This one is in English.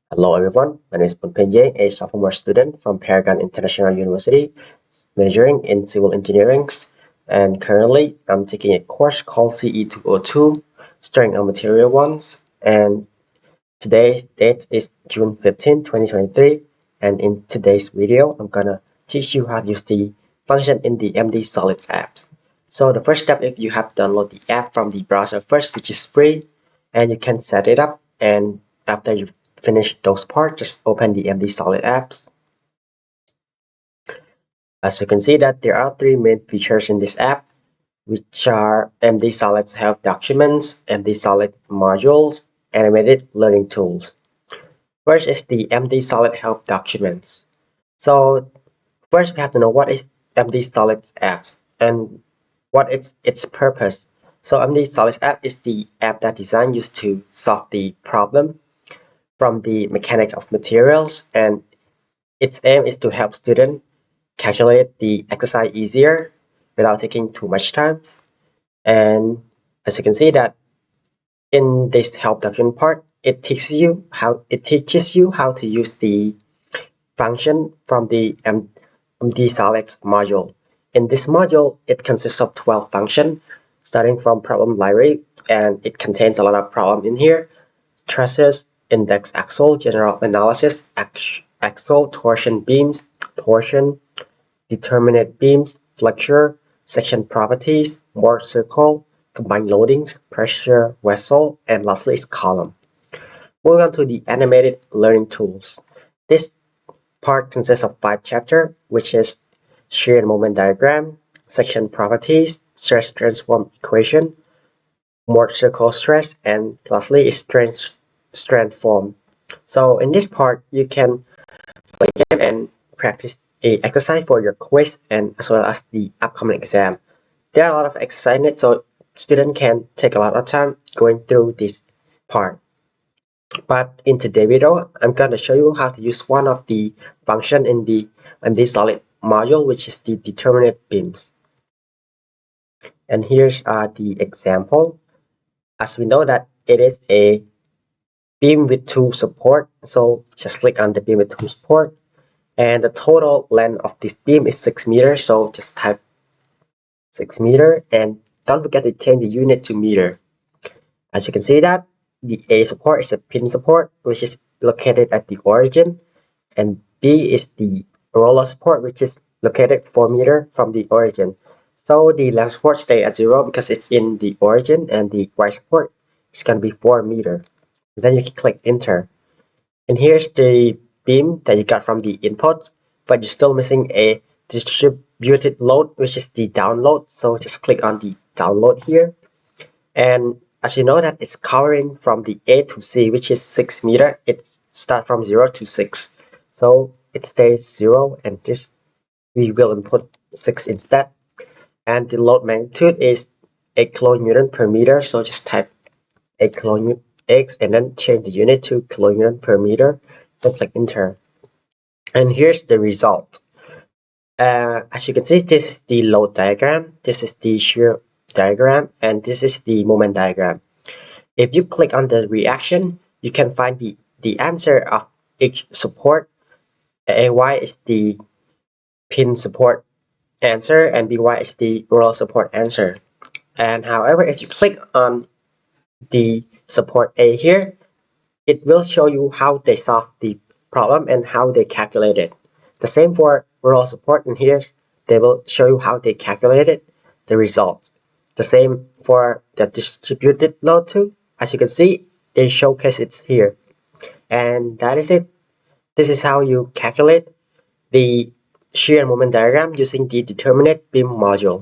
Hello everyone, my name is Bunpheng Yeng, a sophomore student from Paragon International University, majoring in civil engineering, and currently I'm taking a course called CE202, Strength of Material Ones, and today's date is June 15, 2023, and in today's video, I'm gonna teach you how to use the function in the MDSolids apps. So the first step is you have to download the app from the browser first, which is free, and you can set it up, and after you finish those parts, just open the MDSolid apps. As you can see that there are three main features in this app, which are MDSolids Help Documents, MDSolid Modules, Animated Learning Tools. First is the MDSolid Help Documents. So first we have to know what is MDSolids apps and what is its purpose. So MDSolids app is the app that designed used to solve the problem from the mechanics of materials, and its aim is to help students calculate the exercise easier without taking too much time. And as you can see that in this help document part, it teaches you how to use the function from the MDSolids module. In this module, it consists of 12 functions, starting from problem library, and it contains a lot of problem in here: stresses, index axle, general analysis, axle, torsion beams, torsion, determinate beams, flexure, section properties, mortar circle, combined loadings, pressure vessel, and lastly is column. Moving on to the animated learning tools. This part consists of 5 chapters, which is shear and moment diagram, section properties, stress transform equation, mortar circle stress, and lastly is strength form. So in this part, you can play game and practice a exercise for your quiz and as well as the upcoming exam. There are a lot of exercise in it, so students can take a lot of time going through this part. But in today's video, I'm going to show you how to use one of the function in the MDSolid module, which is the determinate beams. And here's the example. As we know that it is a beam with two support, so just click on the beam with two support. And the total length of this beam is 6 meters, so just type 6 meter and don't forget to change the unit to meter. As you can see that the A support is a pin support, which is located at the origin, and B is the roller support, which is located 4 meters from the origin. So the left support stay at 0 because it's in the origin, and the right support is going to be 4 meters. Then you can click enter. And here's the beam that you got from the input, but you're still missing a distributed load, which is the download. So just click on the download here. And as you know that it's covering from the A to C, which is 6 meters. It starts from 0 to 6. So it stays 0, and this we will input 6 instead. And the load magnitude is 8 kilonewton per meter. So just type 8 kilonewton X and then change the unit to kilonewton per meter. Then click enter. And here's the result. As you can see, this is the load diagram, this is the shear diagram, and this is the moment diagram. If you click on the reaction, you can find the answer of each support. AY is the pin support answer, and BY is the roller support answer. And however, if you click on the support A here, it will show you how they solve the problem and how they calculate it. The same for roller support, and here they will show you how they calculated the results. The same for the distributed load too. As you can see, they showcase it here. And that is it. This is how you calculate the shear and moment diagram using the determinate beam module.